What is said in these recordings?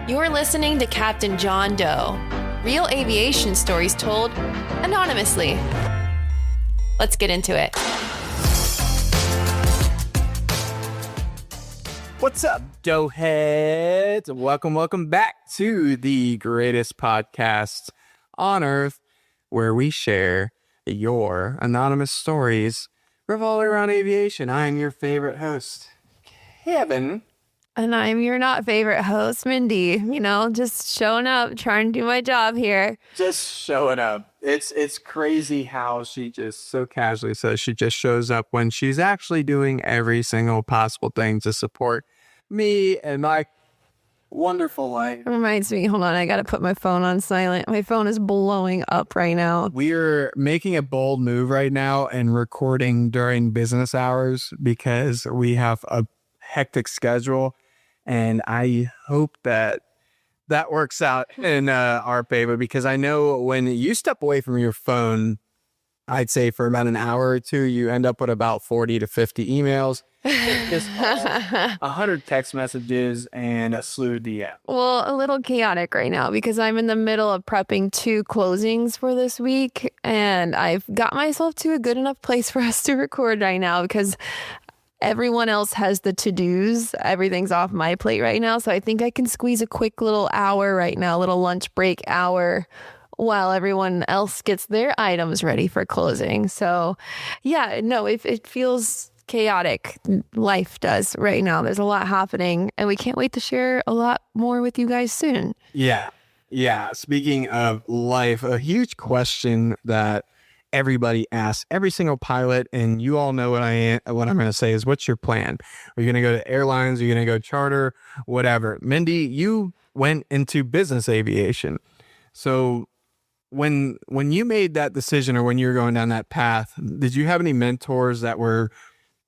You're listening to Captain John Doe, real aviation stories told anonymously. Let's get into it. What's up, Doe heads? Welcome back to the greatest podcast on earth, where we share your anonymous stories revolving around aviation. I am your favorite host, Kevin. And I'm your not favorite host, Mindy. Just showing up, trying to do my job here. Just showing up. It's crazy how she just so casually says she just shows up when she's actually doing every single possible thing to support me and my wonderful life. It reminds me, hold on, I got to put my phone on silent. My phone is blowing up right now. We're making a bold move right now and recording during business hours because we have a hectic schedule. And I hope that works out in our favor, because I know when you step away from your phone, I'd say for about an hour or two, you end up with about 40 to 50 emails, just 100 text messages, and a slew of DMs. Well, a little chaotic right now because I'm in the middle of prepping 2 closings for this week. And I've got myself to a good enough place for us to record right now because everyone else has the to-dos. Everything's off my plate right now. So I think I can squeeze a quick little hour right now, little lunch break hour, while everyone else gets their items ready for closing. So yeah, no, it feels chaotic. Life does right now. There's a lot happening and we can't wait to share a lot more with you guys soon. Yeah. Speaking of life, a huge question that everybody asks every single pilot, and you all know what I'm going to say is, what's your plan? Are you going to go to Airlines? Are you going to go charter? Whatever. Mindy, you went into business aviation. So when you made that decision, or when you were going down that path, did you have any mentors that were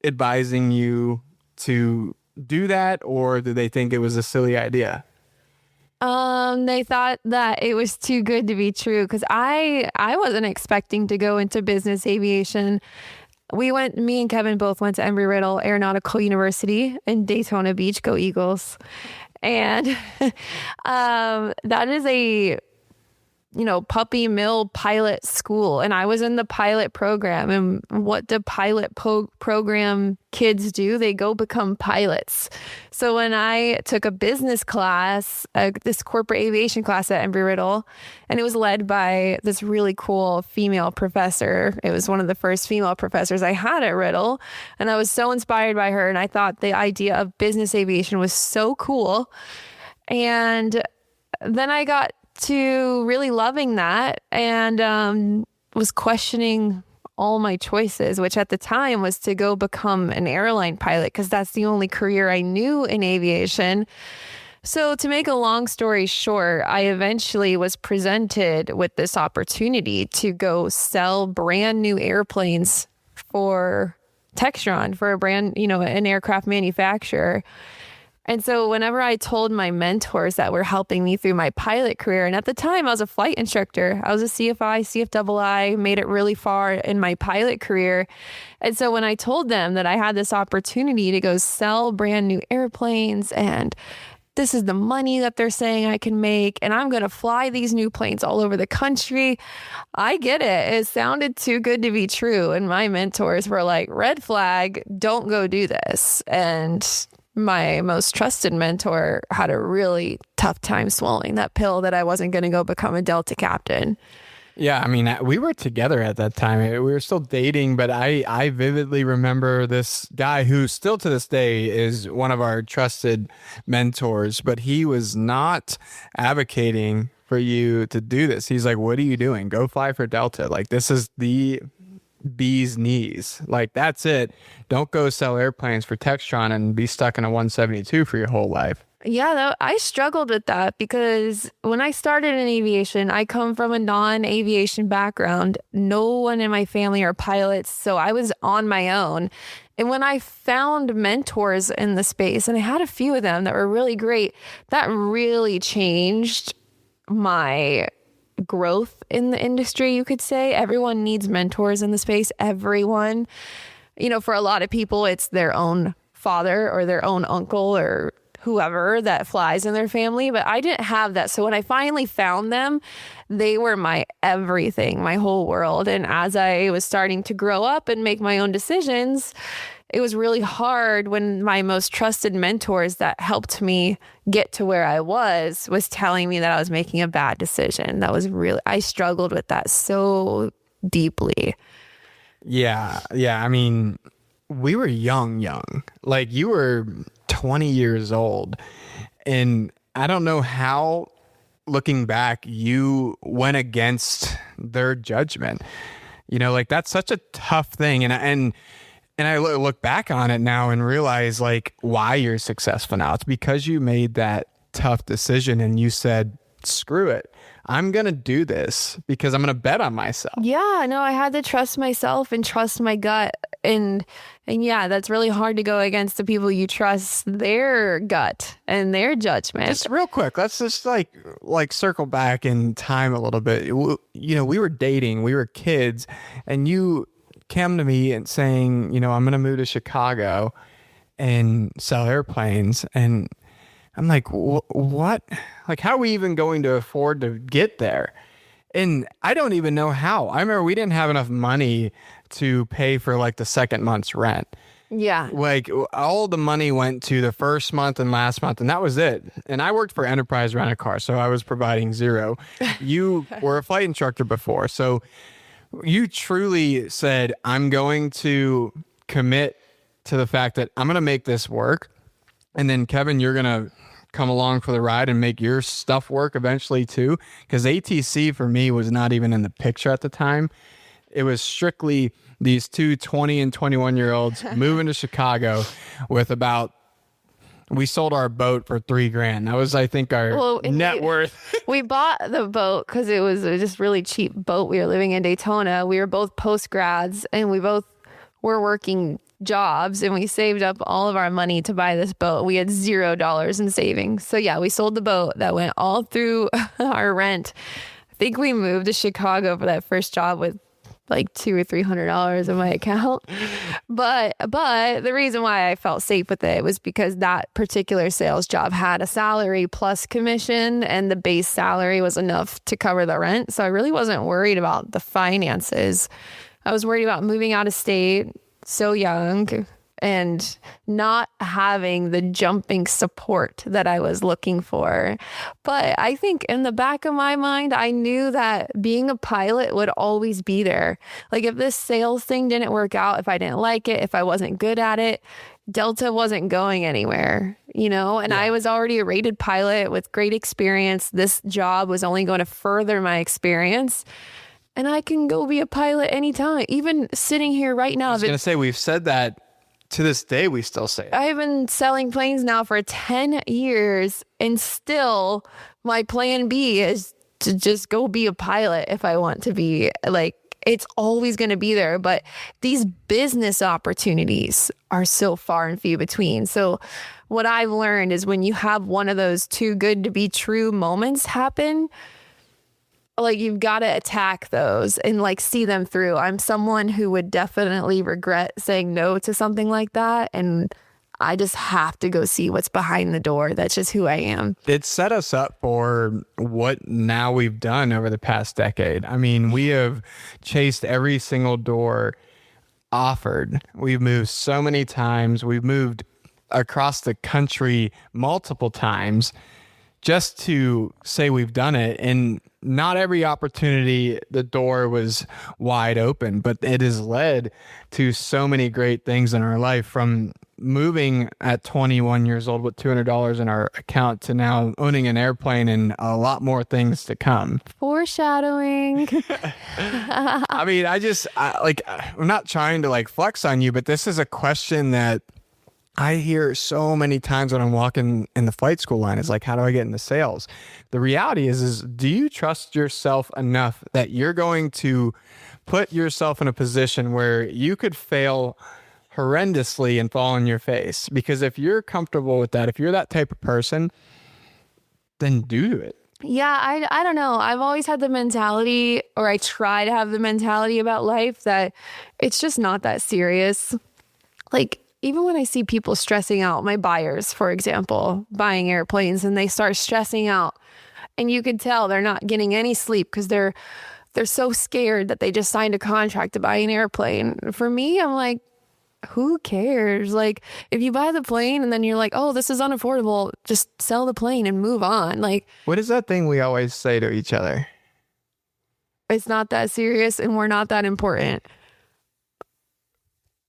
advising you to do that, or did they think it was a silly idea? They thought that it was too good to be true because I wasn't expecting to go into business aviation. Me and Kevin both went to Embry-Riddle Aeronautical University in Daytona Beach. Go Eagles. And that is a puppy mill pilot school. And I was in the pilot program. And what do pilot program kids do? They go become pilots. So when I took a business class, this corporate aviation class at Embry-Riddle, and it was led by this really cool female professor. It was one of the first female professors I had at Riddle. And I was so inspired by her. And I thought the idea of business aviation was so cool. And then I got to really loving that and was questioning all my choices, which at the time was to go become an airline pilot because that's the only career I knew in aviation. So to make a long story short, I eventually was presented with this opportunity to go sell brand new airplanes for Textron, for a brand, an aircraft manufacturer. And so whenever I told my mentors that were helping me through my pilot career, and at the time I was a flight instructor, I was a CFI, CFII, made it really far in my pilot career. And so when I told them that I had this opportunity to go sell brand new airplanes, and this is the money that they're saying I can make, and I'm going to fly these new planes all over the country, I get it. It sounded too good to be true. And my mentors were like, red flag, don't go do this. And my most trusted mentor had a really tough time swallowing that pill that I wasn't going to go become a Delta captain. Yeah, I mean, we were together at that time. We were still dating, but I vividly remember this guy who still to this day is one of our trusted mentors, but he was not advocating for you to do this. He's like, what are you doing? Go fly for Delta. Like, this is the bee's knees. Like, that's it. Don't go sell airplanes for Textron and be stuck in a 172 for your whole life. Yeah, I struggled with that because when I started in aviation, I come from a non-aviation background. No one in my family are pilots, so I was on my own. And when I found mentors in the space, and I had a few of them that were really great, that really changed my growth in the industry, you could say. Everyone needs mentors in the space. Everyone. For a lot of people, it's their own father or their own uncle or whoever that flies in their family, but I didn't have that. So when I finally found them, they were my everything, my whole world. And as I was starting to grow up and make my own decisions, it was really hard when my most trusted mentors that helped me get to where I was telling me that I was making a bad decision. That was really, I struggled with that so deeply. Yeah. Yeah. I mean, we were young. Like you were 20 years old. And I don't know how, looking back, you went against their judgment. You know, like that's such a tough thing. And I look back on it now and realize like why you're successful now. It's because you made that tough decision and you said, screw it. I'm going to do this because I'm going to bet on myself. Yeah, no, I had to trust myself and trust my gut. And yeah, that's really hard to go against the people you trust their gut and their judgment. Just real quick, let's just like circle back in time a little bit. You know, we were dating, we were kids, and you came to me and saying, you know, I'm going to move to Chicago and sell airplanes. And I'm like, what? Like, how are we even going to afford to get there? And I don't even know how. I remember we didn't have enough money to pay for like the second month's rent. Yeah. Like all the money went to the first month and last month, and that was it. And I worked for Enterprise Rent-A-Car, so I was providing zero. You were a flight instructor before, so you truly said, I'm going to commit to the fact that I'm going to make this work. And then Kevin, you're going to come along for the ride and make your stuff work eventually too. Because ATC for me was not even in the picture at the time. It was strictly these two 20 and 21-year-olds moving to Chicago with we sold our boat for $3,000. That was, I think, our net worth. We bought the boat because it was just really cheap boat. We were living in Daytona. We were both post grads and we both were working jobs, and we saved up all of our money to buy this boat. We had $0 in savings. So yeah, we sold the boat. That went all through our rent. I think we moved to Chicago for that first job with like $200 or $300 in my account. But the reason why I felt safe with it was because that particular sales job had a salary plus commission, and the base salary was enough to cover the rent. So I really wasn't worried about the finances. I was worried about moving out of state so young and not having the jumping support that I was looking for. But I think in the back of my mind, I knew that being a pilot would always be there. Like if this sales thing didn't work out, if I didn't like it, if I wasn't good at it, Delta wasn't going anywhere, you know, and I was already a rated pilot with great experience. This job was only going to further my experience. And I can go be a pilot anytime, even sitting here right now. I was going to say, we've said that to this day, we still say it. I've been selling planes now for 10 years, and still my plan B is to just go be a pilot if I want to be. Like, it's always going to be there. But these business opportunities are so far and few between. So what I've learned is when you have one of those too good to be true moments happen, like you've got to attack those and like see them through. I'm someone who would definitely regret saying no to something like that. And I just have to go see what's behind the door. That's just who I am. It set us up for what now we've done over the past decade. I mean, we have chased every single door offered. We've moved so many times. We've moved across the country multiple times just to say we've done it. And not every opportunity, the door was wide open, but it has led to so many great things in our life, from moving at 21 years old with $200 in our account to now owning an airplane and a lot more things to come. Foreshadowing. I mean, I'm not trying to like flex on you, but this is a question that I hear so many times when I'm walking in the flight school line. It's like, how do I get into sales? The reality is do you trust yourself enough that you're going to put yourself in a position where you could fail horrendously and fall on your face? Because if you're comfortable with that, if you're that type of person, then do it. Yeah, I don't know. I've always had the mentality, or I try to have the mentality about life, that it's just not that serious. Like, even when I see people stressing out, my buyers, for example, buying airplanes, and they start stressing out, and you can tell they're not getting any sleep because they're so scared that they just signed a contract to buy an airplane. For me, I'm like, who cares? Like, if you buy the plane and then you're like, oh, this is unaffordable, just sell the plane and move on. Like, What is that thing we always say to each other? it's not that serious and we're not that important.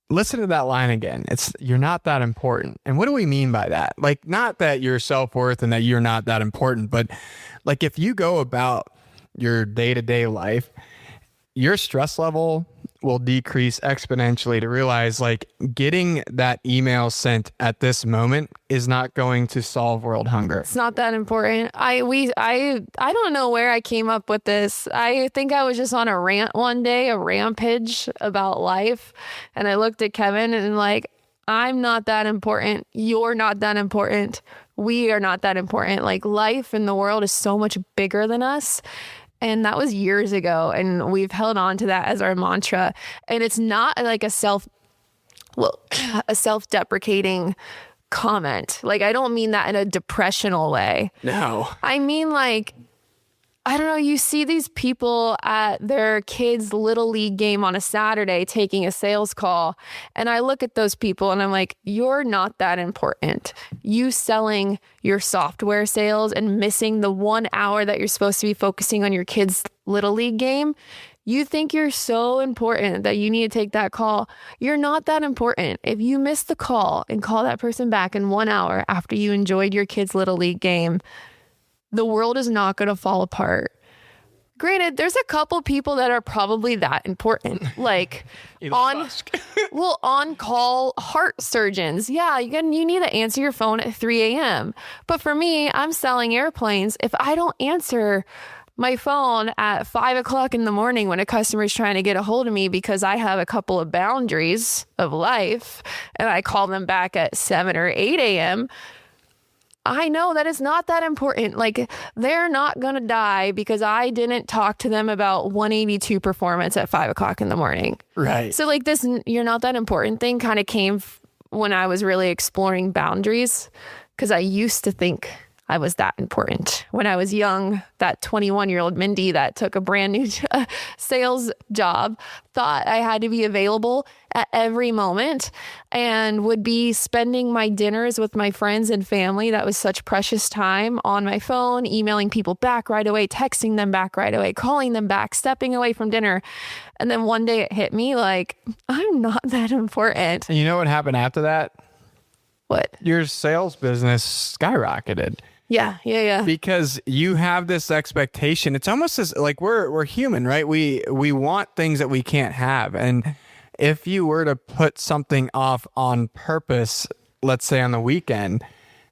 Listen to that line again. You're not that important. And what do we mean by that? Like, not that your self-worth and that you're not that important, but like if you go about your day-to-day life, your stress level will decrease exponentially to realize like getting that email sent at this moment is not going to solve world hunger. It's not that important. I don't know where I came up with this. I think I was just on a rant one day, a rampage about life. And I looked at Kevin and like, I'm not that important. You're not that important. We are not that important. Like, life in the world is so much bigger than us. And that was years ago. And we've held on to that as our mantra. And it's not like a self-deprecating comment. Like, I don't mean that in a depressional way. No. I mean, like, I don't know, you see these people at their kids' little league game on a Saturday taking a sales call. And I look at those people and I'm like, you're not that important. You selling your software sales and missing the 1 hour that you're supposed to be focusing on your kids' little league game. You think you're so important that you need to take that call. You're not that important. If you miss the call and call that person back in 1 hour after you enjoyed your kids' little league game, the world is not going to fall apart. Granted, there's a couple people that are probably that important, like on-call heart surgeons. Yeah, you need to answer your phone at 3 a.m. But for me, I'm selling airplanes. If I don't answer my phone at 5 o'clock in the morning when a customer is trying to get a hold of me because I have a couple of boundaries of life, and I call them back at 7 or 8 a.m., I know that it's not that important. Like, they're not going to die because I didn't talk to them about 182 performance at 5 o'clock in the morning. Right. So like this, you're not that important thing kind of came when I was really exploring boundaries, because I used to think I was that important. When I was young, that 21-year-old Mindy that took a brand new sales job thought I had to be available at every moment and would be spending my dinners with my friends and family. That was such precious time on my phone, emailing people back right away, texting them back right away, calling them back, stepping away from dinner. And then one day it hit me like, I'm not that important. And you know what happened after that? What? Your sales business skyrocketed. Yeah. Because you have this expectation. It's almost as like we're human, right? We want things that we can't have. And if you were to put something off on purpose, let's say on the weekend,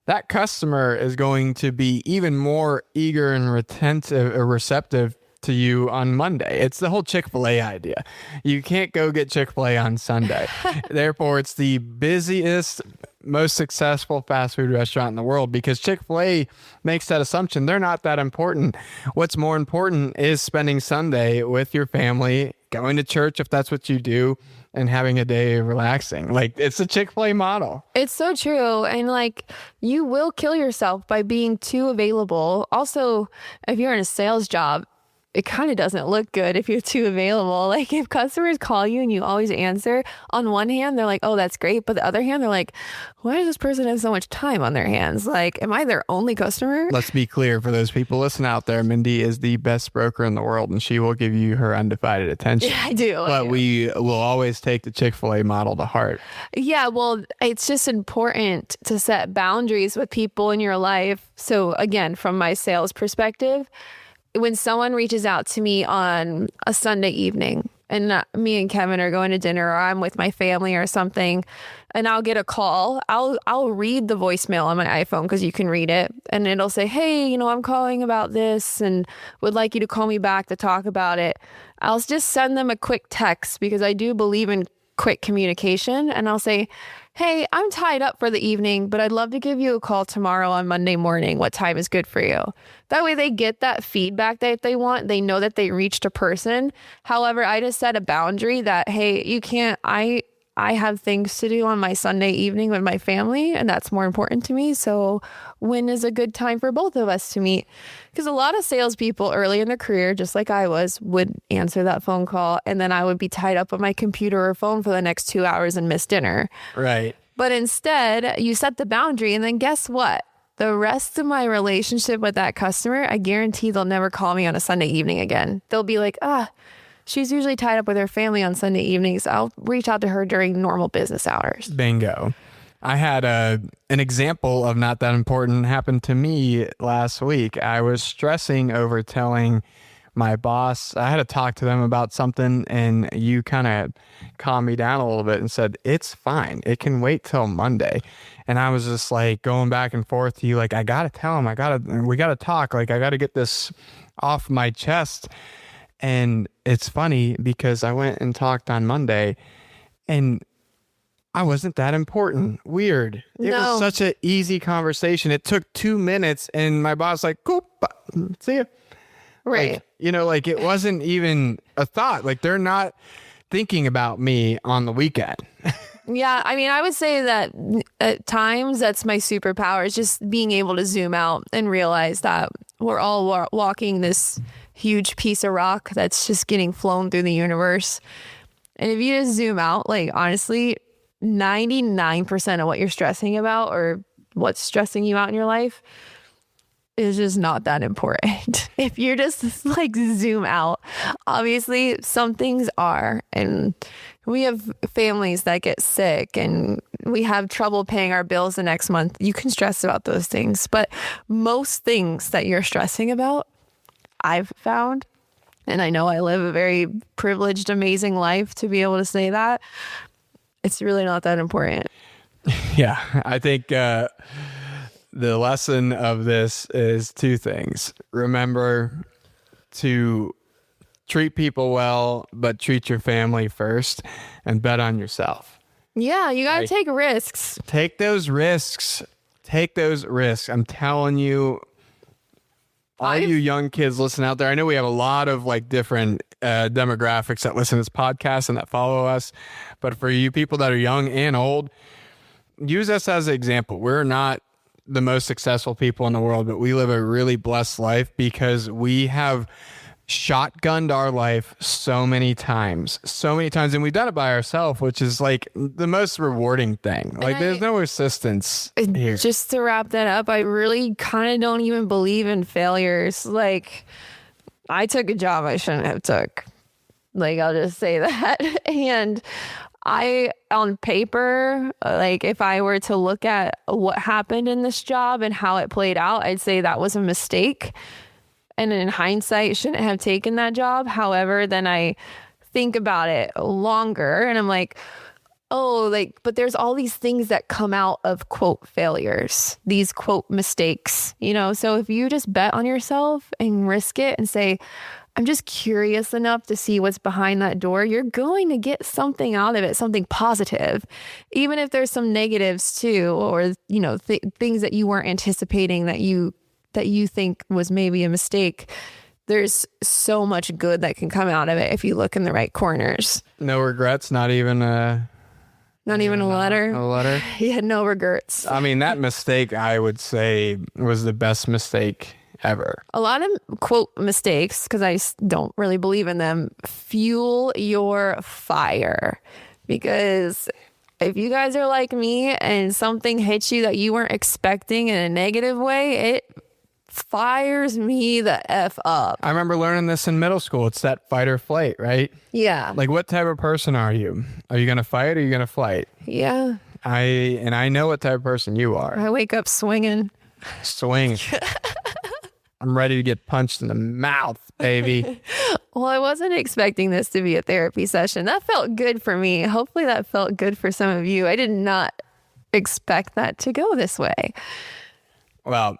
that customer is going to be even more eager and receptive to you on Monday. It's the whole Chick-fil-A idea. You can't go get Chick-fil-A on Sunday. Therefore, it's the busiest, most successful fast food restaurant in the world because Chick-fil-A makes that assumption. They're not that important. What's more important is spending Sunday with your family, going to church if that's what you do, and having a day of relaxing. Like, it's a Chick-fil-A model. It's so true. And like, you will kill yourself by being too available. Also, if you're in a sales job, it kind of doesn't look good if you're too available. Like, if customers call you and you always answer, on one hand, they're like, oh, that's great. But the other hand, they're like, why does this person have so much time on their hands? Like, am I their only customer? Let's be clear for those people listening out there. Mindy is the best broker in the world and she will give you her undivided attention. Yeah, I do. But we will always take the Chick-fil-A model to heart. Yeah, well, it's just important to set boundaries with people in your life. So again, from my sales perspective, when someone reaches out to me on a Sunday evening and me and Kevin are going to dinner or I'm with my family or something and I'll get a call, I'll read the voicemail on my iPhone because you can read it and it'll say, hey, I'm calling about this and would like you to call me back to talk about it. I'll just send them a quick text because I do believe in quick communication and I'll say, hey, I'm tied up for the evening, but I'd love to give you a call tomorrow on Monday morning. What time is good for you? That way they get that feedback that they want. They know that they reached a person. However, I just set a boundary that, hey, you can't, I I have things to do on my Sunday evening with my family, and that's more important to me. So when is a good time for both of us to meet? Because a lot of salespeople early in their career, just like I was, would answer that phone call, and then I would be tied up with my computer or phone for the next 2 hours and miss dinner. Right. But instead, you set the boundary, and then guess what? The rest of my relationship with that customer, I guarantee they'll never call me on a Sunday evening again. They'll be like, she's usually tied up with her family on Sunday evenings. I'll reach out to her during normal business hours. Bingo. I had an example of not that important happen to me last week. I was stressing over telling my boss, I had to talk to them about something, and you kind of calmed me down a little bit and said, it's fine. It can wait till Monday. And I was just like going back and forth to you, like, I got to tell him, we got to talk. Like, I got to get this off my chest. And it's funny because I went and talked on Monday and I wasn't that important. Weird. It was such an easy conversation. It took 2 minutes and my boss like, cool, see ya. Right. Like, it wasn't even a thought. Like, they're not thinking about me on the weekend. Yeah, I mean, I would say that at times that's my superpower, is just being able to zoom out and realize that we're all walking this huge piece of rock that's just getting flown through the universe. And if you just zoom out, like, honestly, 99% of what you're stressing about or what's stressing you out in your life is just not that important. If you're just like zoom out, obviously some things are, and we have families that get sick and we have trouble paying our bills the next month. You can stress about those things, but most things that you're stressing about, I've found, and I know I live a very privileged, amazing life to be able to say that, it's really not that important. Yeah, I think the lesson of this is 2 things. Remember to treat people well, but treat your family first and bet on yourself. Yeah, you got to take risks. Take those risks. I'm telling you, all you young kids listen out there. I know we have a lot of like different demographics that listen to this podcast and that follow us. But for you people that are young and old, use us as an example. We're not the most successful people in the world, but we live a really blessed life because we have shotgunned our life so many times, and we've done it by ourselves, which is like the most rewarding thing. Like, there's no assistance here. Just to wrap that up, I really kind of don't even believe in failures. Like, I took a job I shouldn't have took. Like, I'll just say that. And on paper, like, if I were to look at what happened in this job and how it played out, I'd say that was a mistake. And in hindsight, shouldn't have taken that job. However, then I think about it longer and I'm like, but there's all these things that come out of quote failures, these quote mistakes, So if you just bet on yourself and risk it and say, I'm just curious enough to see what's behind that door, you're going to get something out of it, something positive, even if there's some negatives too, or, things that you weren't anticipating that you think was maybe a mistake. There's so much good that can come out of it if you look in the right corners. No regrets, not even a letter. A letter? He had no regrets. I mean, that mistake, I would say, was the best mistake ever. A lot of quote mistakes, because I don't really believe in them, fuel your fire. Because if you guys are like me and something hits you that you weren't expecting in a negative way, it fires me the F up. I remember learning this in middle school. It's that fight or flight, right? Yeah. Like, what type of person are you? Are you going to fight or are you going to flight? Yeah. I know what type of person you are. I wake up swinging. Swing. I'm ready to get punched in the mouth, baby. Well, I wasn't expecting this to be a therapy session. That felt good for me. Hopefully that felt good for some of you. I did not expect that to go this way. Well,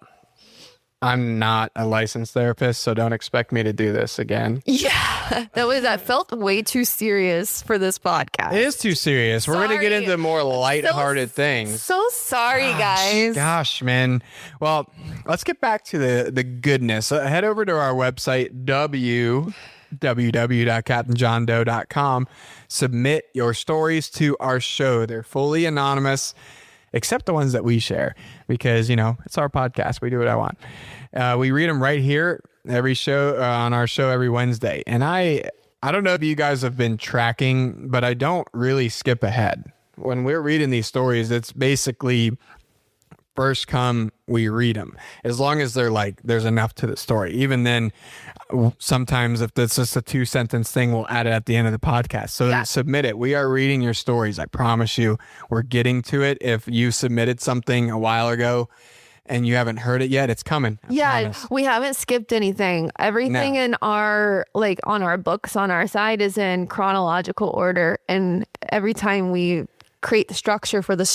I'm not a licensed therapist, so don't expect me to do this again. Yeah, that felt way too serious for this podcast. It is too serious. We're going to get into more lighthearted things. So sorry, guys. Gosh, man. Well, let's get back to the goodness. Head over to our website, www.captainjohndoe.com. Submit your stories to our show. They're fully anonymous, except the ones that we share, because, it's our podcast. We do what I want. We read them right here every show on our show every Wednesday. And I don't know if you guys have been tracking, but I don't really skip ahead. When we're reading these stories, it's basically first come, we read them. As long as there's enough to the story. Even then, sometimes if it's just a 2-sentence thing, we'll add it at the end of the podcast. So then submit it. We are reading your stories. I promise you, we're getting to it. If you submitted something a while ago and you haven't heard it yet, it's coming. I promise. We haven't skipped anything. Everything in our, on our books on our side is in chronological order. And every time we create the structure for the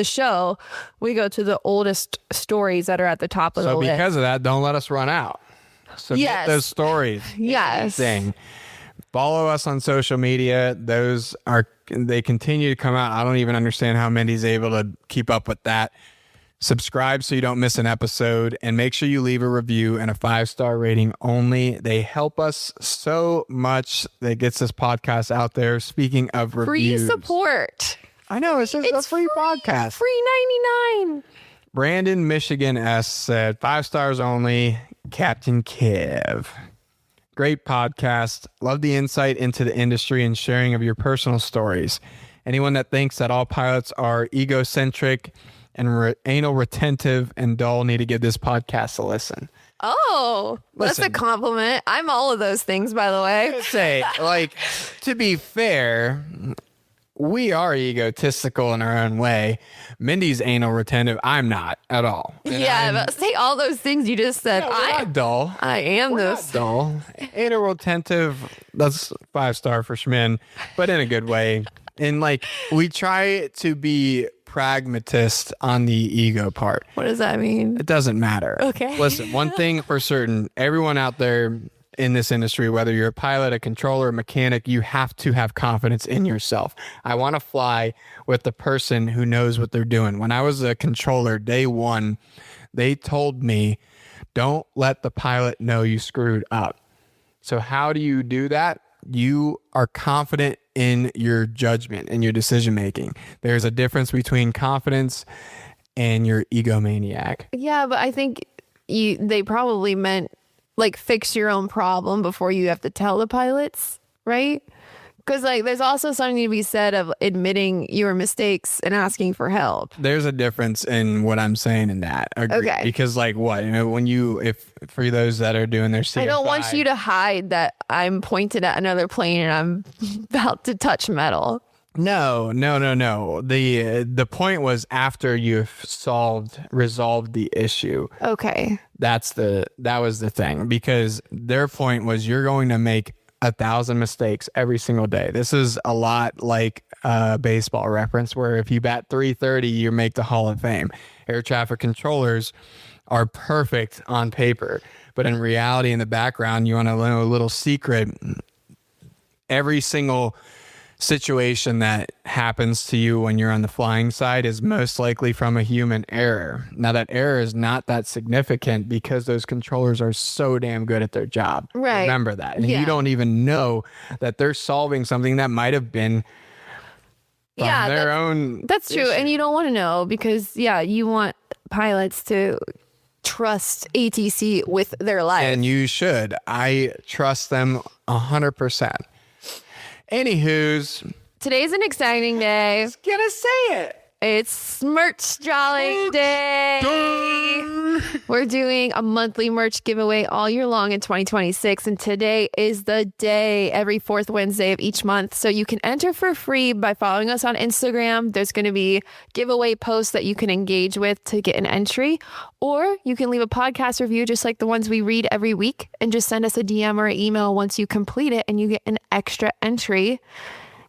show, we go to the oldest stories that are at the top of the list. So because of that, don't let us run out. Submit those stories. Yes. Follow us on social media. They continue to come out. I don't even understand how Mindy's able to keep up with that. Subscribe so you don't miss an episode, and make sure you leave a review and a 5-star rating only. They help us so much. That gets this podcast out there. Speaking of reviews. Free support. I know, it's just a free podcast. Free 99. Brandon, Michigan S said, 5 stars only, Captain Kev. Great podcast. Love the insight into the industry and sharing of your personal stories. Anyone that thinks that all pilots are egocentric and anal retentive and dull need to give this podcast a listen. Oh, that's a compliment. I'm all of those things, by the way. Say, to be fair, we are egotistical in our own way. Mindy's anal retentive. I'm not at all. But say all those things you just said. I'm not dull. I am this. Dull. Anal retentive. That's 5-star for Schmin, but in a good way. And we try to be pragmatist on the ego part. What does that mean? It doesn't matter. Okay. Listen, one thing for certain, everyone out there in this industry, whether you're a pilot, a controller, a mechanic, you have to have confidence in yourself. I want to fly with the person who knows what they're doing. When I was a controller, day one, they told me, don't let the pilot know you screwed up. So how do you do that? You are confident in your judgment and your decision making. There's a difference between confidence and your egomaniac. Yeah, but I think they probably meant fix your own problem before you have to tell the pilots, right? Because there's also something to be said of admitting your mistakes and asking for help. There's a difference in what I'm saying in that. Okay. Because when if for those that are doing their CFI, I don't want you to hide that I'm pointed at another plane and I'm about to touch metal. No. The point was after you've resolved the issue. Okay. That was the thing, because their point was you're going to make 1,000 mistakes every single day. This is a lot like a baseball reference where if you bat .330, you make the Hall of Fame. Air traffic controllers are perfect on paper, but in reality, in the background, you want to know a little secret. Every single situation that happens to you when you're on the flying side is most likely from a human error. Now, that error is not that significant because those controllers are so damn good at their job. Right. Remember that. And you don't even know that they're solving something that might have been from their own. That's true. issue. And you don't want to know because, you want pilots to trust ATC with their life. And you should. I trust them 100%. Anywho's, today's an exciting day. I was gonna say it. It's merch drawing day. We're doing a monthly merch giveaway all year long in 2026. And today is the day, every fourth Wednesday of each month. So you can enter for free by following us on Instagram. There's going to be giveaway posts that you can engage with to get an entry. Or you can leave a podcast review just like the ones we read every week and just send us a DM or an email once you complete it and you get an extra entry.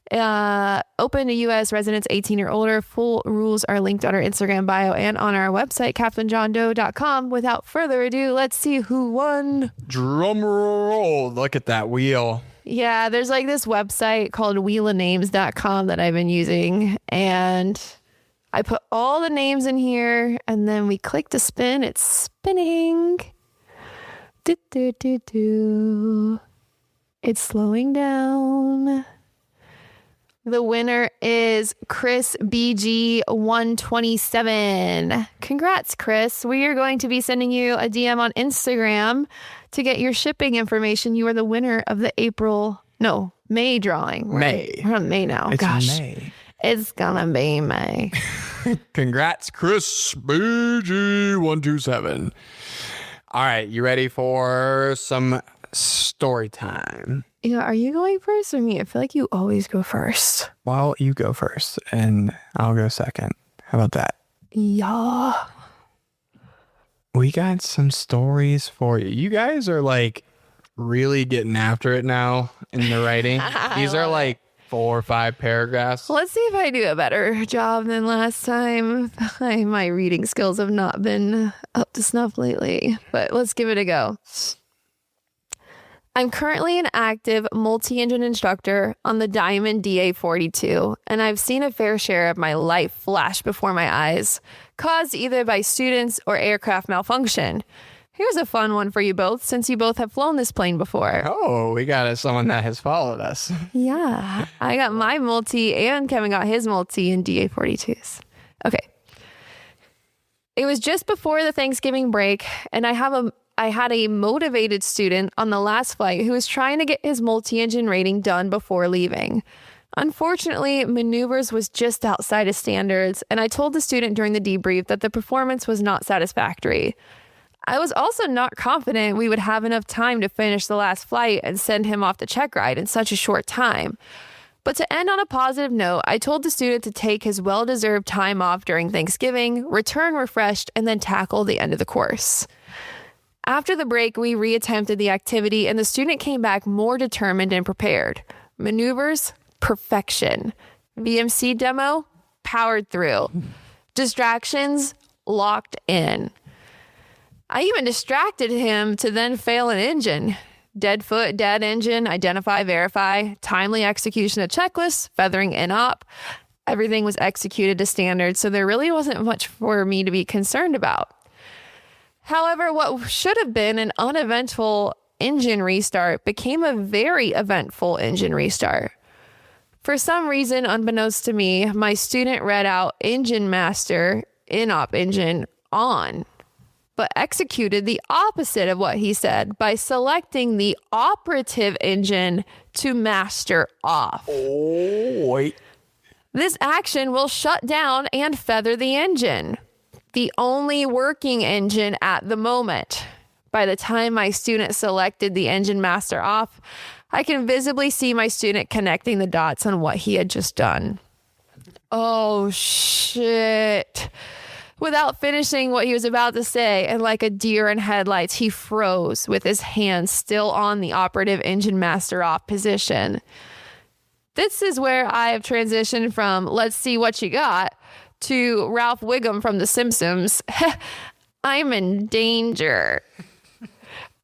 Open to U.S. residents 18 or older. Full rules are linked on our Instagram bio and on our website, CaptainJohnDoe.com. Without further ado, let's see who won. Drum roll. Look at that wheel. Yeah, there's this website called wheelofnames.com that I've been using. And I put all the names in here and then we click to spin. It's spinning. Do. It's slowing down. The winner is Chris BG 127. Congrats, Chris. We are going to be sending you a DM on Instagram to get your shipping information. You are the winner of the May drawing. May. We're on May now. It's Gosh. May. It's gonna be May. Congrats, Chris BG 127. All right, you ready for some story time? Yeah, are you going first or me? I feel like you always go first. Well, you go first and I'll go second. How about that? Yeah. We got some stories for you. You guys are like really getting after it now in the writing. These are like 4 or 5 paragraphs. Let's see if I do a better job than last time. My reading skills have not been up to snuff lately, but let's give it a go. I'm currently an active multi-engine instructor on the Diamond DA-42, and I've seen a fair share of my life flash before my eyes, caused either by students or aircraft malfunction. Here's a fun one for you both, since you both have flown this plane before. Oh, we got someone that has followed us. Yeah, I got my multi and Kevin got his multi in DA-42s. Okay. It was just before the Thanksgiving break, and I had a motivated student on the last flight who was trying to get his multi-engine rating done before leaving. Unfortunately, maneuvers was just outside of standards, and I told the student during the debrief that the performance was not satisfactory. I was also not confident we would have enough time to finish the last flight and send him off the check ride in such a short time. But to end on a positive note, I told the student to take his well-deserved time off during Thanksgiving, return refreshed, and then tackle the end of the course. After the break, we reattempted the activity, and the student came back more determined and prepared. Maneuvers, perfection. VMC demo, powered through. Distractions, locked in. I even distracted him to then fail an engine. Dead foot, dead engine, identify, verify, timely execution of checklists, feathering in-op. Everything was executed to standard, so there really wasn't much for me to be concerned about. However, what should have been an uneventful engine restart became a very eventful engine restart. For some reason, unbeknownst to me, my student read out engine master, in-op engine on, but executed the opposite of what he said by selecting the operative engine to master off. Oh, wait. This action will shut down and feather the engine, the only working engine at the moment. By the time my student selected the engine master off, I can visibly see my student connecting the dots on what he had just done. Oh, shit. Without finishing what he was about to say, and like a deer in headlights, he froze with his hands still on the operative engine master off position. This is where I have transitioned from let's see what you got to Ralph Wiggum from The Simpsons. I'm in danger.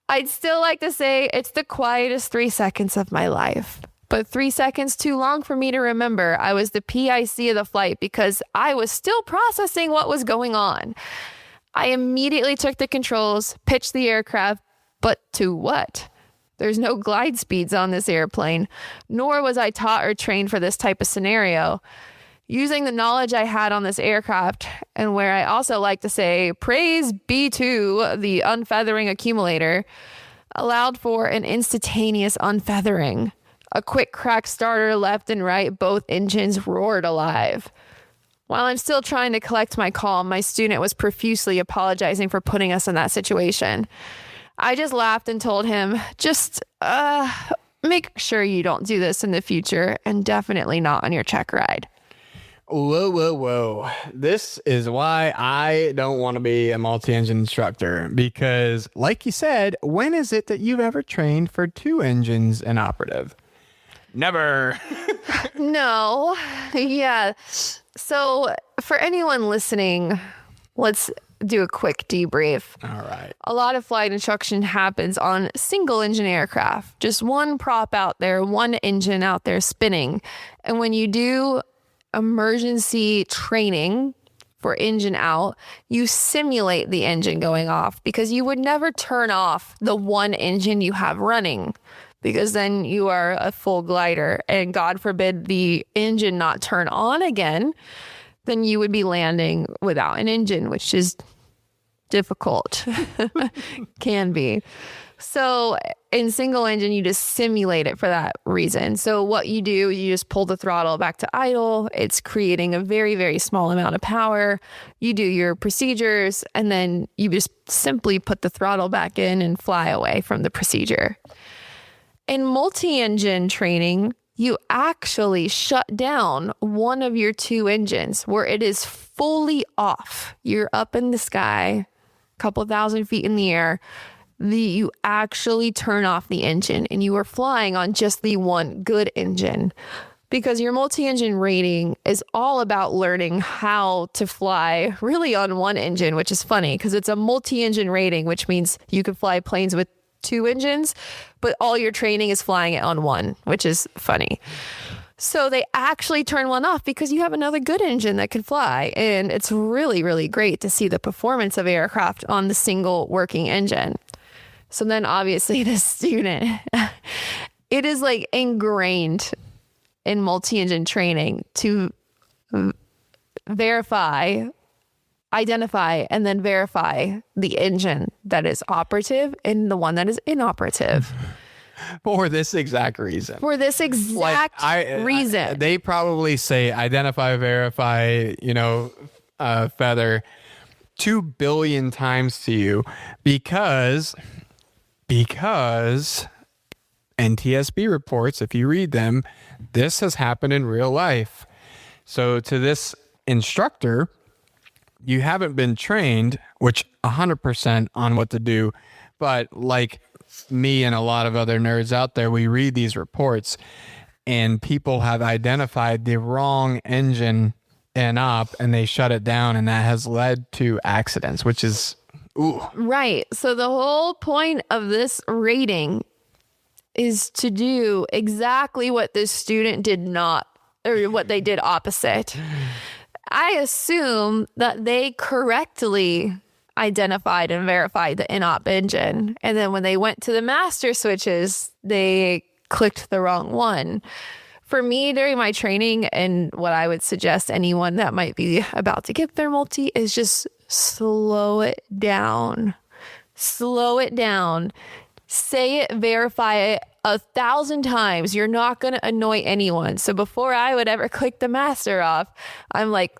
I'd still like to say it's the quietest 3 seconds of my life. But 3 seconds too long for me to remember. I was the PIC of the flight because I was still processing what was going on. I immediately took the controls, pitched the aircraft, but to what? There's no glide speeds on this airplane, nor was I taught or trained for this type of scenario. Using the knowledge I had on this aircraft, and where I also like to say, praise be to the unfeathering accumulator, allowed for an instantaneous unfeathering. A quick crack starter left and right, both engines roared alive. While I'm still trying to collect my calm, my student was profusely apologizing for putting us in that situation. I just laughed and told him, just make sure you don't do this in the future, and definitely not on your check ride. Whoa, whoa, whoa. This is why I don't want to be a multi-engine instructor, because like you said, when is it that you've ever trained for 2 engines and operative? Never. No. Yeah. So for anyone listening, let's do a quick debrief. All right. A lot of flight instruction happens on single engine aircraft. Just one prop out there, one engine out there spinning. And when you do emergency training for engine out, you simulate the engine going off because you would never turn off the one engine you have running. because then you are a full glider, and God forbid the engine not turn on again, then you would be landing without an engine, which is difficult. Can be. So in single engine, you just simulate it for that reason. So what you do, you just pull the throttle back to idle. It's creating a very, very small amount of power. You do your procedures, and then you just simply put the throttle back in and fly away from the procedure. In multi-engine training, you actually shut down one of your two engines where it is fully off. You're up in the sky, a couple thousand feet in the air. You actually turn off the engine, and you are flying on just the one good engine, because your multi-engine rating is all about learning how to fly really on one engine, which is funny because it's a multi-engine rating, which means you can fly planes with two engines, but all your training is flying it on one, which is funny. So they actually turn one off because you have another good engine that can fly. And it's really, really great to see the performance of aircraft on the single working engine. So then obviously the student, it is like ingrained in multi-engine training to verify, identify, and then verify the engine that is operative and the one that is inoperative. For this exact reason. For this exact reason. They probably say identify, verify, feather 2 billion times to you because NTSB reports, if you read them, this has happened in real life. So to this instructor, you haven't been trained, which 100% on what to do, but like me and a lot of other nerds out there, we read these reports and people have identified the wrong engine and they shut it down, and that has led to accidents, which is right. So the whole point of this rating is to do exactly what this student did not, or what they did opposite. I assume that they correctly identified and verified the inop engine. And then when they went to the master switches, they clicked the wrong one. For me, during my training, and what I would suggest anyone that might be about to get their multi, is just slow it down. Slow it down. Say it, verify it 1,000 times. You're not going to annoy anyone. So before I would ever click the master off, I'm like,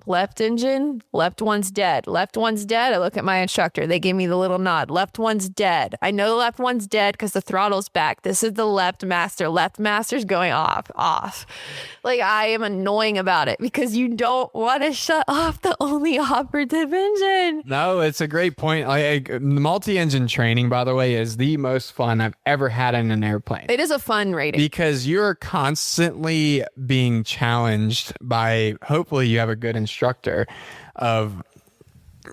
left engine, left one's dead. Left one's dead. I look at my instructor. They give me the little nod. Left one's dead. I know the left one's dead because the throttle's back. This is the left master. Left master's going off. Like, I am annoying about it because you don't want to shut off the only operative engine. No, it's a great point. Multi-engine training, by the way, is the most fun I've ever had in an airplane. It is a fun rating. Because you're constantly being challenged by, hopefully you have a good instructor, of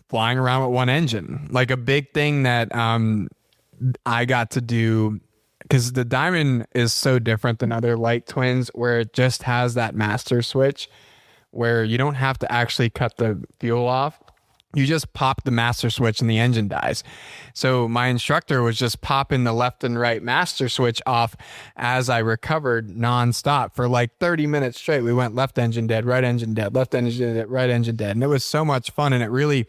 flying around with one engine. Like a big thing that I got to do, because the Diamond is so different than other light twins, where it just has that master switch where you don't have to actually cut the fuel off. You just pop the master switch and the engine dies. So my instructor was just popping the left and right master switch off as I recovered nonstop for like 30 minutes straight. We went left engine dead, right engine dead, left engine dead, right engine dead. And it was so much fun. And it really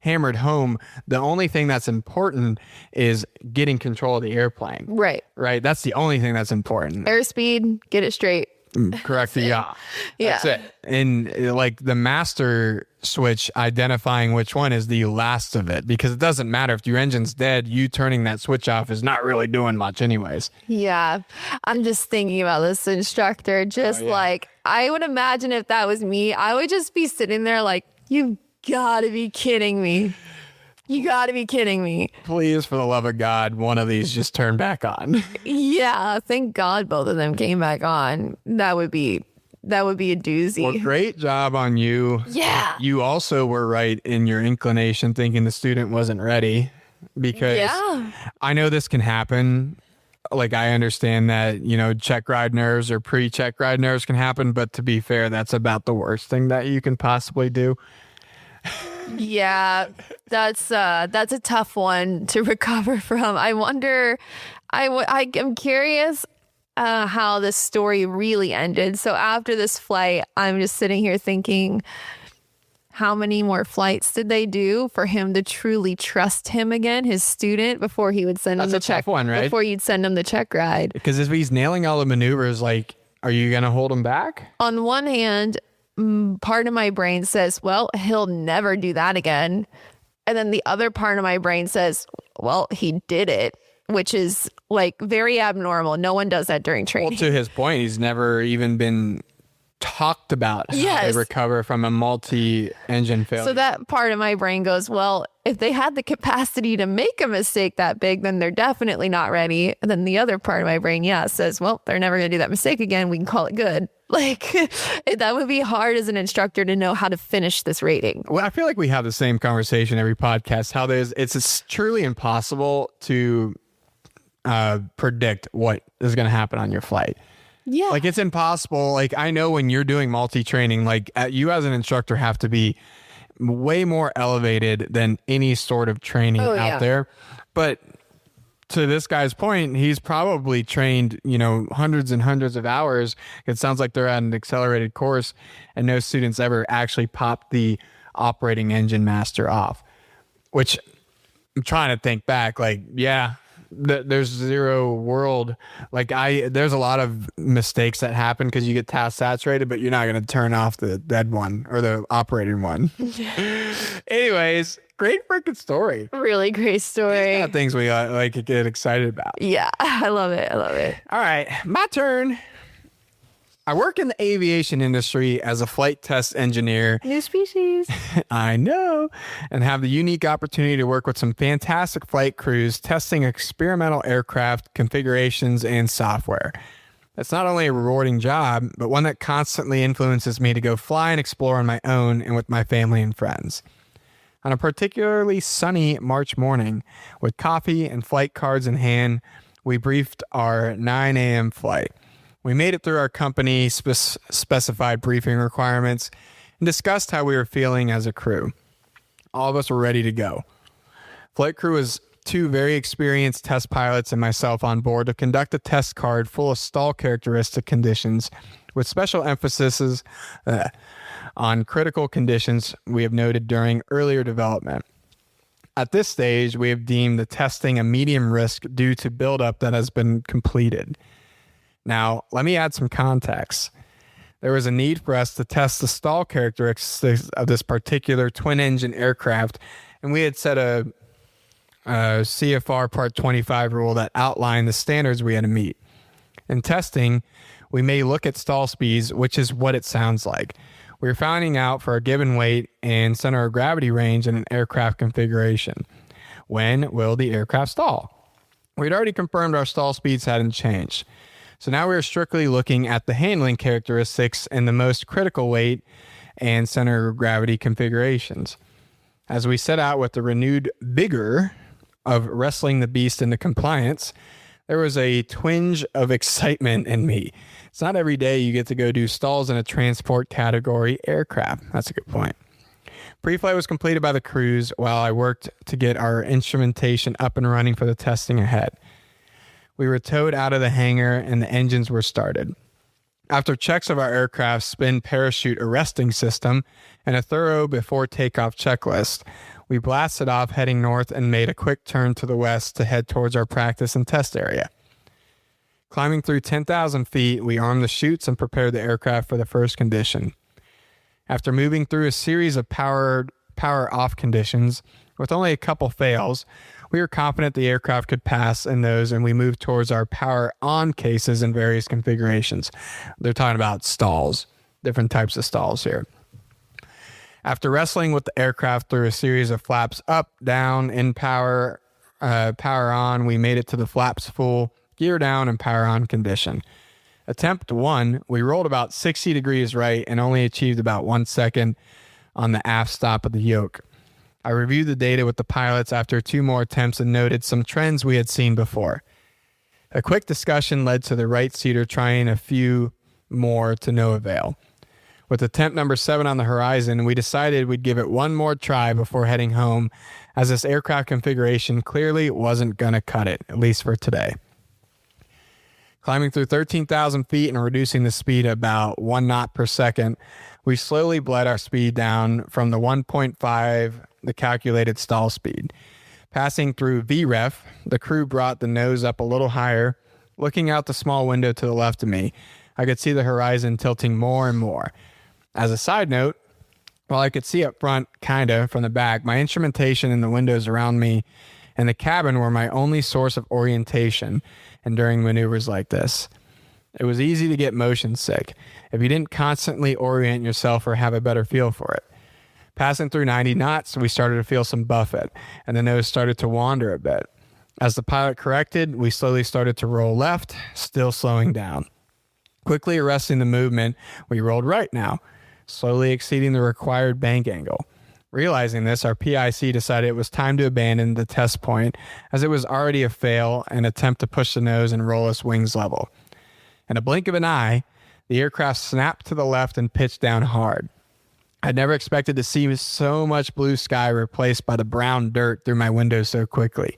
hammered home the only thing that's important is getting control of the airplane. Right. Right. That's the only thing that's important. Airspeed, get it straight. Correct. Yeah. That's it. And like the master switch, identifying which one is the last of it, because it doesn't matter if your engine's dead, you turning that switch off is not really doing much anyways. Yeah. I'm just thinking about this instructor, like, I would imagine if that was me, I would just be sitting there like, you've got to be kidding me. You got to be kidding me. Please, for the love of God, one of these just turn back on. Yeah. Thank God both of them came back on. That would be a doozy. Well, great job on you. Yeah. You also were right in your inclination thinking the student wasn't ready, because I know this can happen. Like, I understand that, check ride nerves or pre-check ride nerves can happen, but to be fair, that's about the worst thing that you can possibly do. Yeah. That's a tough one to recover from. I wonder, I'm curious how this story really ended. So after this flight, I'm just sitting here thinking, how many more flights did they do for him to truly trust him again, his student, before he would send him the check? Tough one, right? Before you'd send him the check ride. Because if he's nailing all the maneuvers, like, are you going to hold him back? On one hand, part of my brain says, well, he'll never do that again. And then the other part of my brain says, well, he did it, which is like very abnormal. No one does that during training. Well, to his point, he's never even been talked about how Yes. they recover from a multi-engine failure. So that part of my brain goes, well, if they had the capacity to make a mistake that big, then they're definitely not ready. And then the other part of my brain, says, well, they're never going to do that mistake again. We can call it good. Like, that would be hard as an instructor to know how to finish this rating. Well, I feel like we have the same conversation every podcast, how it's truly impossible to predict what is going to happen on your flight. Yeah. Like, it's impossible. Like, I know when you're doing multi-training, like, you as an instructor have to be way more elevated than any sort of training out there. But to this guy's point, he's probably trained, hundreds and hundreds of hours. It sounds like they're at an accelerated course, and no students ever actually popped the operating engine master off, which I'm trying to think back. Like, there's zero world. Like, there's a lot of mistakes that happen because you get task saturated, but you're not going to turn off the dead one or the operating one. Anyways, great freaking story. Really great story. Got things we get excited about. Yeah, I love it. All right, my turn. I work in the aviation industry as a flight test engineer. New species. I know. And have the unique opportunity to work with some fantastic flight crews testing experimental aircraft configurations and software. It's not only a rewarding job, but one that constantly influences me to go fly and explore on my own and with my family and friends. On a particularly sunny March morning, with coffee and flight cards in hand, we briefed our 9 a.m. flight. We made it through our company specified briefing requirements and discussed how we were feeling as a crew. All of us were ready to go. Flight crew was 2 very experienced test pilots and myself on board to conduct a test card full of stall characteristic conditions with special emphasis on critical conditions we have noted during earlier development. At this stage, we have deemed the testing a medium risk due to buildup that has been completed. Now, let me add some context. There was a need for us to test the stall characteristics of this particular twin-engine aircraft, and we had set a CFR Part 25 rule that outlined the standards we had to meet. In testing, we may look at stall speeds, which is what it sounds like. We're finding out for a given weight and center of gravity range in an aircraft configuration. When will the aircraft stall? We'd already confirmed our stall speeds hadn't changed. So now we're strictly looking at the handling characteristics and the most critical weight and center of gravity configurations. As we set out with the renewed vigor of wrestling the beast into compliance, there was a twinge of excitement in me. It's not every day you get to go do stalls in a transport category aircraft. That's a good point. Pre-flight was completed by the crews while I worked to get our instrumentation up and running for the testing ahead. We were towed out of the hangar and the engines were started. After checks of our aircraft's spin parachute arresting system and a thorough before takeoff checklist, we blasted off heading north and made a quick turn to the west to head towards our practice and test area. Climbing through 10,000 feet, we armed the chutes and prepared the aircraft for the first condition. After moving through a series of power off conditions, with only a couple fails, we were confident the aircraft could pass in those, and we moved towards our power on cases in various configurations. They're talking about stalls, different types of stalls here. After wrestling with the aircraft through a series of flaps up, down, in power on, we made it to the flaps full, gear down, and power on condition. Attempt 1, we rolled about 60 degrees right and only achieved about 1 second on the aft stop of the yoke. I reviewed the data with the pilots after 2 more attempts and noted some trends we had seen before. A quick discussion led to the right seater trying a few more to no avail. With attempt number 7 on the horizon, we decided we'd give it one more try before heading home, as this aircraft configuration clearly wasn't going to cut it, at least for today. Climbing through 13,000 feet and reducing the speed about 1 knot per second, we slowly bled our speed down from the 1.5, the calculated stall speed. Passing through VREF, the crew brought the nose up a little higher. Looking out the small window to the left of me, I could see the horizon tilting more and more. As a side note, while I could see up front, kinda, from the back, my instrumentation in the windows around me and the cabin were my only source of orientation and during maneuvers like this. It was easy to get motion sick if you didn't constantly orient yourself or have a better feel for it. Passing through 90 knots, we started to feel some buffet, and the nose started to wander a bit. As the pilot corrected, we slowly started to roll left, still slowing down. Quickly arresting the movement, we rolled right now, slowly exceeding the required bank angle. Realizing this, our PIC decided it was time to abandon the test point, as it was already a fail and attempt to push the nose and roll us wings level. In a blink of an eye, the aircraft snapped to the left and pitched down hard. I'd never expected to see so much blue sky replaced by the brown dirt through my window so quickly.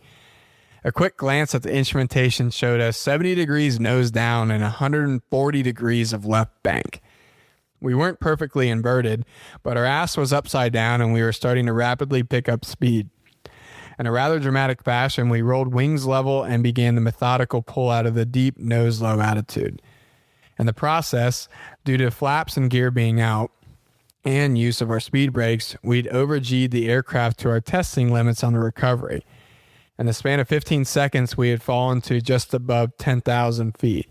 A quick glance at the instrumentation showed us 70 degrees nose down and 140 degrees of left bank. We weren't perfectly inverted, but our ass was upside down and we were starting to rapidly pick up speed. In a rather dramatic fashion, we rolled wings level and began the methodical pull out of the deep nose-low attitude. In the process, due to flaps and gear being out, and use of our speed brakes, we'd over-G'd the aircraft to our testing limits on the recovery. In the span of 15 seconds, we had fallen to just above 10,000 feet.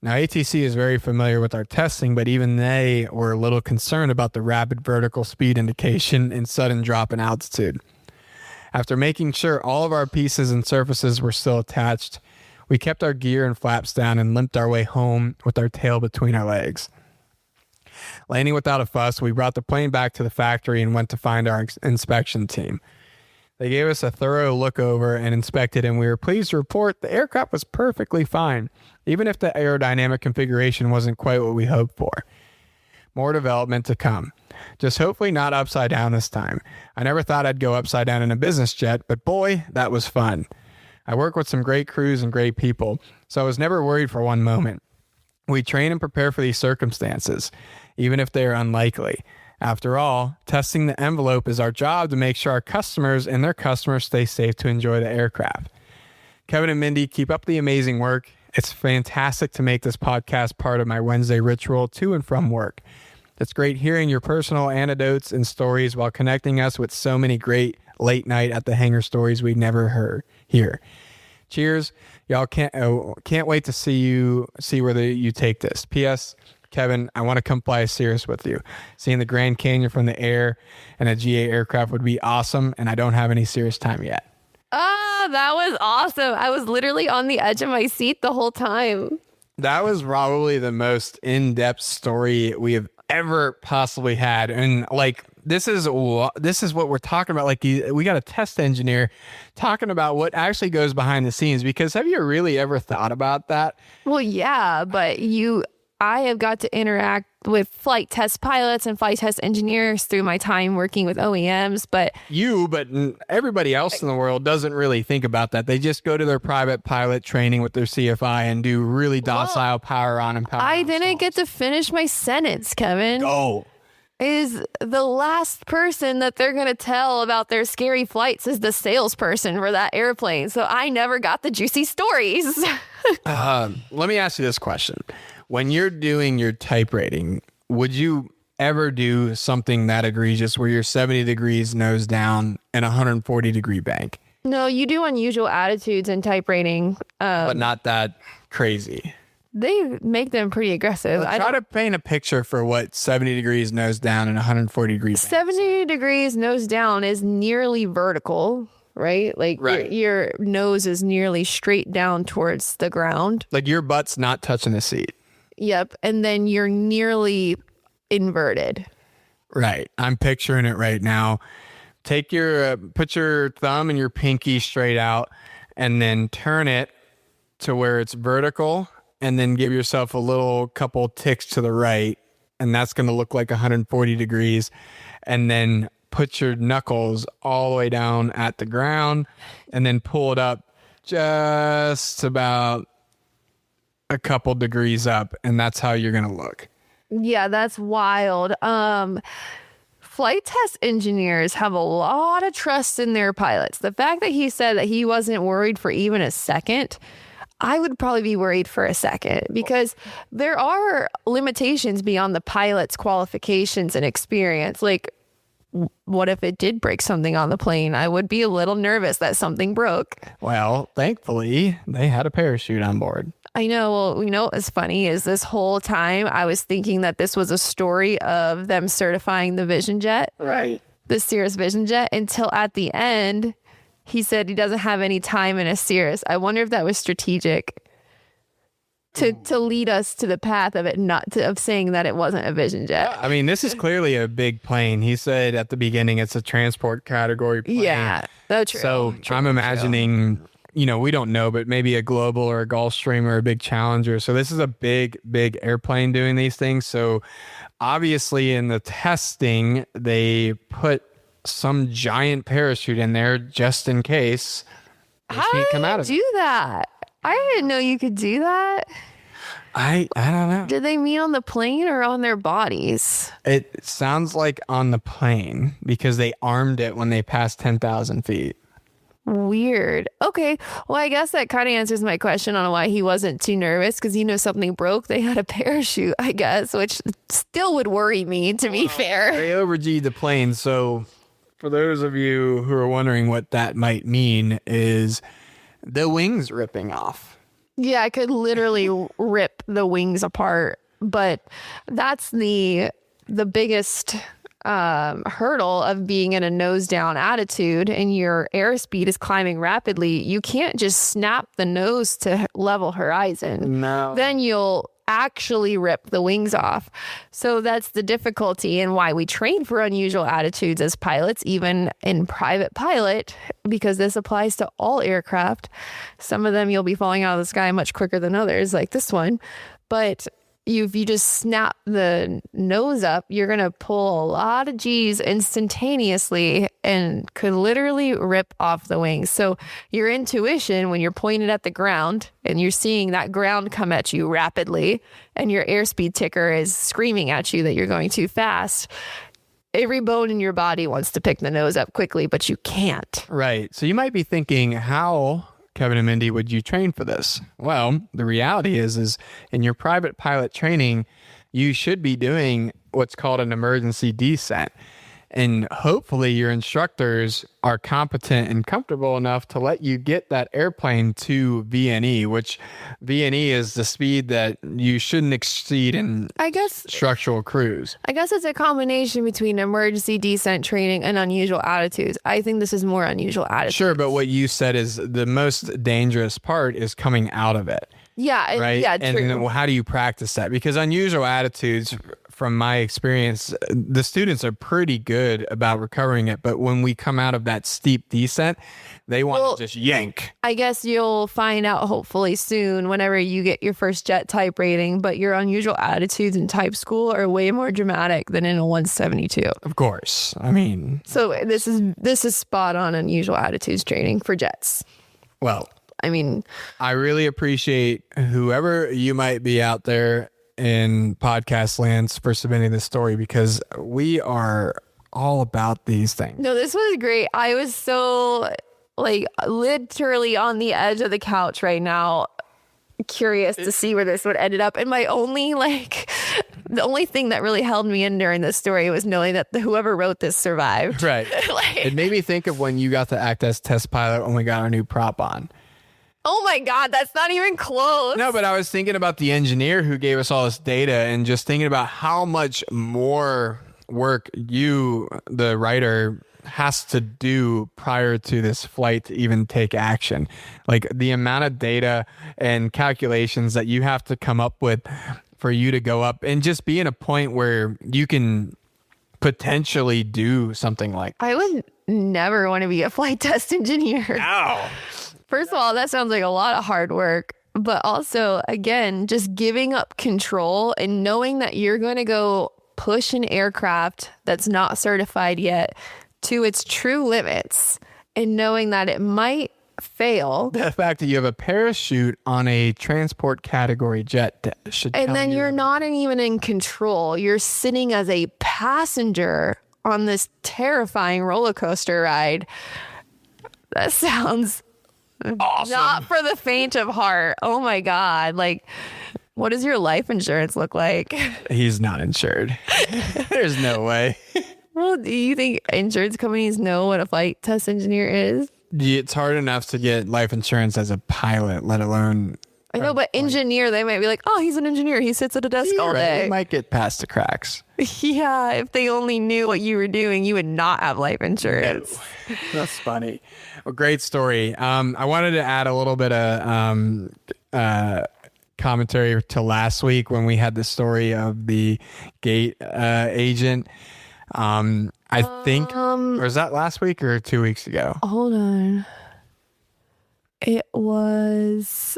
Now, ATC is very familiar with our testing, but even they were a little concerned about the rapid vertical speed indication and sudden drop in altitude. After making sure all of our pieces and surfaces were still attached, we kept our gear and flaps down and limped our way home with our tail between our legs. Landing without a fuss, we brought the plane back to the factory and went to find our inspection team. They gave us a thorough look over and inspected, and we were pleased to report the aircraft was perfectly fine, even if the aerodynamic configuration wasn't quite what we hoped for. More development to come. Just hopefully not upside down this time. I never thought I'd go upside down in a business jet, but boy, that was fun. I work with some great crews and great people, so I was never worried for one moment. We train and prepare for these circumstances, even if they are unlikely. After all, testing the envelope is our job to make sure our customers and their customers stay safe to enjoy the aircraft. Kevin and Mindy, keep up the amazing work. It's fantastic to make this podcast part of my Wednesday ritual to and from work. It's great hearing your personal anecdotes and stories while connecting us with so many great late night at the hangar stories we never hear. Cheers. Y'all can't wait to see where you take this. P.S. Kevin, I want to come fly a Cirrus with you. Seeing the Grand Canyon from the air and a GA aircraft would be awesome, and I don't have any Cirrus time yet. Ah, that was awesome. I was literally on the edge of my seat the whole time. That was probably the most in-depth story we have ever possibly had. And like, this is what we're talking about. Like, we got a test engineer talking about what actually goes behind the scenes, because have you really ever thought about that? Well, yeah, but I have got to interact with flight test pilots and flight test engineers through my time working with OEMs, but everybody else in the world doesn't really think about that. They just go to their private pilot training with their CFI and do really docile power on and power off. I didn't get to finish my sentence, Kevin. Go. Is the last person that they're going to tell about their scary flights is the salesperson for that airplane. So I never got the juicy stories. Let me ask you this question. When you're doing your type rating, would you ever do something that egregious where you're 70 degrees nose down and 140 degree bank? No, you do unusual attitudes in type rating. But not that crazy. They make them pretty aggressive. Well, try to paint a picture for what 70 degrees nose down and 140 degrees bank. 70 degrees nose down is nearly vertical, right? Like your nose is nearly straight down towards the ground. Like your butt's not touching the seat. Yep. And then you're nearly inverted. Right. I'm picturing it right now. Take put your thumb and your pinky straight out and then turn it to where it's vertical, and then give yourself a little couple ticks to the right and that's going to look like 140 degrees. And then put your knuckles all the way down at the ground and then pull it up just about a couple degrees up. And that's how you're going to look. Yeah, that's wild. Flight test engineers have a lot of trust in their pilots. The fact that he said that he wasn't worried for even a second, I would probably be worried for a second, because there are limitations beyond the pilot's qualifications and experience. Like, what if it did break something on the plane? I would be a little nervous that something broke. Well, thankfully, they had a parachute on board. I know. Well, you know what's funny is this whole time I was thinking that this was a story of them certifying the Vision Jet. Right. The Cirrus Vision Jet, until at the end, he said he doesn't have any time in a Cirrus. I wonder if that was strategic to lead us to the path of it, of saying that it wasn't a Vision Jet. I mean, this is clearly a big plane. He said at the beginning it's a transport category plane. Yeah, that's true. So I'm imagining, you know, we don't know, but maybe a Global or a Gulfstream or a big Challenger. So this is a big airplane doing these things. So obviously in the testing, they put some giant parachute in there just in case they can't come out of it. Do that? I didn't know you could do that. I don't know. Did they mean on the plane or on their bodies? It sounds like on the plane because they armed it when they passed 10,000 feet. Weird. Okay. Well, I guess that kind of answers my question on why he wasn't too nervous, because something broke. They had a parachute, I guess, which still would worry me, to be fair. They over-G'd the plane. So for those of you who are wondering what that might mean, is the wings ripping off. Yeah, I could literally rip the wings apart. But that's the biggest hurdle of being in a nose down attitude and your airspeed is climbing rapidly. You can't just snap the nose to level horizon. No. Then you'll actually rip the wings off. So that's the difficulty, and why we train for unusual attitudes as pilots, even in private pilot, because this applies to all aircraft. Some of them you'll be falling out of the sky much quicker than others, like this one. But if you just snap the nose up, you're going to pull a lot of G's instantaneously and could literally rip off the wings. So your intuition, when you're pointed at the ground and you're seeing that ground come at you rapidly and your airspeed ticker is screaming at you that you're going too fast, every bone in your body wants to pick the nose up quickly, but you can't. Right. So you might be thinking, how, Kevin and Mindy, would you train for this? Well, the reality is in your private pilot training, you should be doing what's called an emergency descent. And hopefully your instructors are competent and comfortable enough to let you get that airplane to VNE, which VNE is the speed that you shouldn't exceed in, I guess, structural cruise. I guess it's a combination between emergency descent training and unusual attitudes. I think this is more unusual attitudes. From Sure, but what you said is the most dangerous part is coming out of it. Yeah, right. Yeah, and true. then, how do you practice that? Because unusual attitudes, from my experience, the students are pretty good about recovering it. But when we come out of that steep descent, they want to just yank. I guess you'll find out hopefully soon whenever you get your first jet type rating. But your unusual attitudes in type school are way more dramatic than in a 172. Of course. I mean, so this is spot on unusual attitudes training for jets. Well, I mean, I really appreciate whoever you might be out there in podcast lands for submitting this story, because we are all about these things. No, this was great. I was so literally on the edge of the couch right now, curious to see where this would ended up. And my only the only thing that really held me in during this story was knowing that whoever wrote this survived. Right. It made me think of when you got to act as test pilot when we got our new prop on. Oh my God, that's not even close. No, but I was thinking about the engineer who gave us all this data and just thinking about how much more work you, the writer, has to do prior to this flight to even take action. Like the amount of data and calculations that you have to come up with for you to go up and just be in a point where you can potentially do something like that. I would never want to be a flight test engineer. Ow. First of all, that sounds like a lot of hard work, but also, again, just giving up control and knowing that you're going to go push an aircraft that's not certified yet to its true limits and knowing that it might fail. The fact that you have a parachute on a transport category jet should And tell then you you're that. not even in control. You're sitting as a passenger on this terrifying roller coaster ride. That sounds Awesome. not for the faint of heart. Oh my God. Like, what does your life insurance look like? He's not insured. There's no way. Well, do you think insurance companies know what a flight test engineer is? It's hard enough to get life insurance as a pilot, let alone. I know, but engineer, they might be like, oh, he's an engineer. He sits at a desk all day. It might get past the cracks. Yeah, if they only knew what you were doing, you would not have life insurance. That's funny. Well, great story. I wanted to add a little bit of commentary to last week when we had the story of the gate agent. I think, or was that last week or 2 weeks ago? Hold on. It was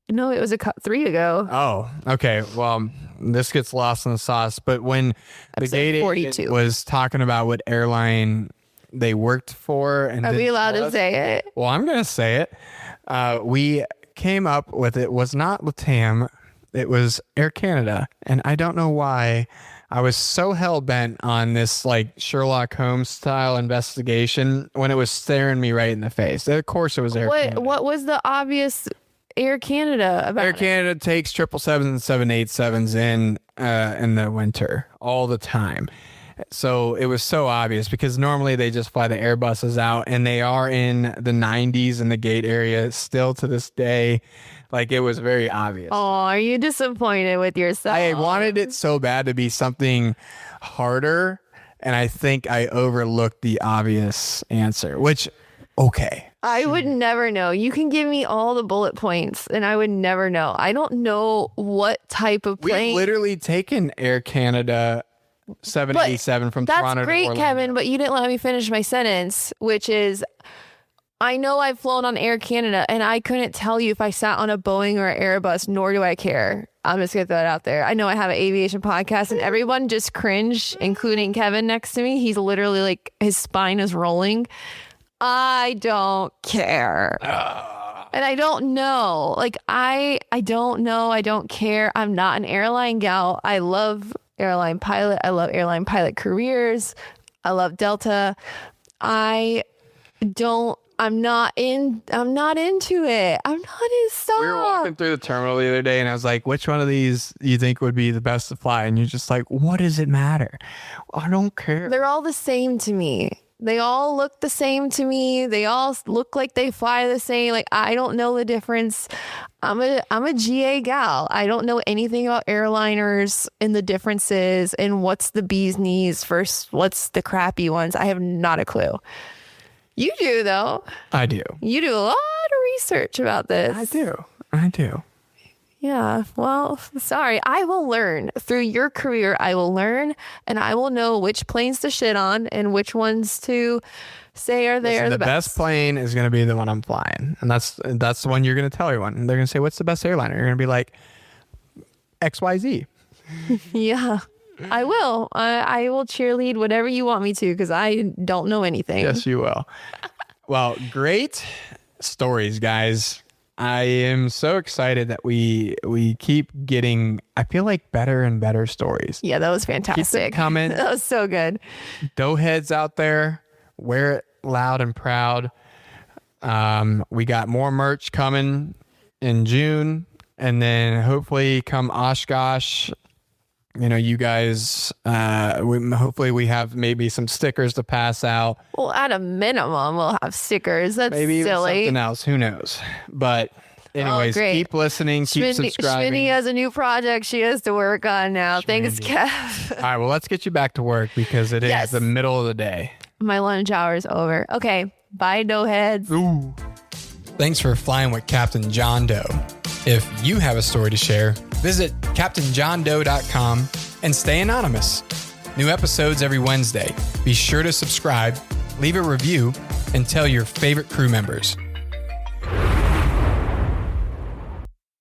3 ago. Oh, okay. Well, this gets lost in the sauce. But when the Episode gate 42. agent was talking about what airline they worked for, and Are we didn't allowed tell to us- say it? Well, I'm going to say it. We came up with it was not LATAM. It was Air Canada. And I don't know why I was so hell bent on this like Sherlock Holmes style investigation when it was staring me right in the face. Of course it was Air Canada. What was the obvious Air Canada about Air it? Canada takes 777s and 787s in the winter all the time. So it was so obvious because normally they just fly the Airbuses out, and they are in the 90s in the gate area still to this day. Like, it was very obvious. Oh, are you disappointed with yourself? I wanted it so bad to be something harder, and I think I overlooked the obvious answer, which, okay. I would never know. You can give me all the bullet points and I would never know. I don't know what type of We've plane. literally taken Air Canada 787 from That's Toronto great, to Orlando. Kevin, but you didn't let me finish my sentence, which is, I know I've flown on Air Canada and I couldn't tell you if I sat on a Boeing or an Airbus, nor do I care. I'm just going to throw that out there. I know I have an aviation podcast and everyone just cringed, including Kevin next to me. He's literally like, his spine is rolling. I don't care. And I don't know. Like, I don't know. I don't care. I'm not an airline gal. I love airline pilot. I love airline pilot careers. I love Delta. I'm not into it. I'm not in stop. We were walking through the terminal the other day, and I was like, which one of these you think would be the best to fly? And you're just like, what does it matter? I don't care. They're all the same to me. They all look the same to me. They all look like they fly the same. Like, I don't know the difference. I'm a GA gal. I don't know anything about airliners and the differences and what's the bee's knees versus what's the crappy ones. I have not a clue. You do, though. I do. You do a lot of research about this. I do. Yeah. Well, sorry. I will learn. Through your career, I will learn, and I will know which planes to shit on and which ones to say are they are the best plane is going to be the one I'm flying. And that's the one you're going to tell everyone. And they're going to say, what's the best airliner? You're going to be like, XYZ. Yeah. I will. I will cheerlead whatever you want me to because I don't know anything. Yes, you will. Well, great stories, guys. I am so excited that we keep getting, I feel like, better and better stories. Yeah, that was Keep fantastic. them coming. That was so good. Dough heads out there, wear it loud and proud. We got more merch coming in June, and then hopefully come Oshkosh, you guys, hopefully we have maybe some stickers to pass out. Well, at a minimum, we'll have stickers. That's Maybe even silly. something else. Who knows? But anyways, great. keep listening, keep subscribing. Schmitty has a new project she has to work on now. Thanks, Schmitty. Kev. All right, well, let's get you back to work because it Yes. is the middle of the day. My lunch hour is over. Okay. Bye, doughheads. Ooh. Thanks for flying with Captain John Doe. If you have a story to share, visit CaptainJohnDoe.com and stay anonymous. New episodes every Wednesday. Be sure to subscribe, leave a review, and tell your favorite crew members.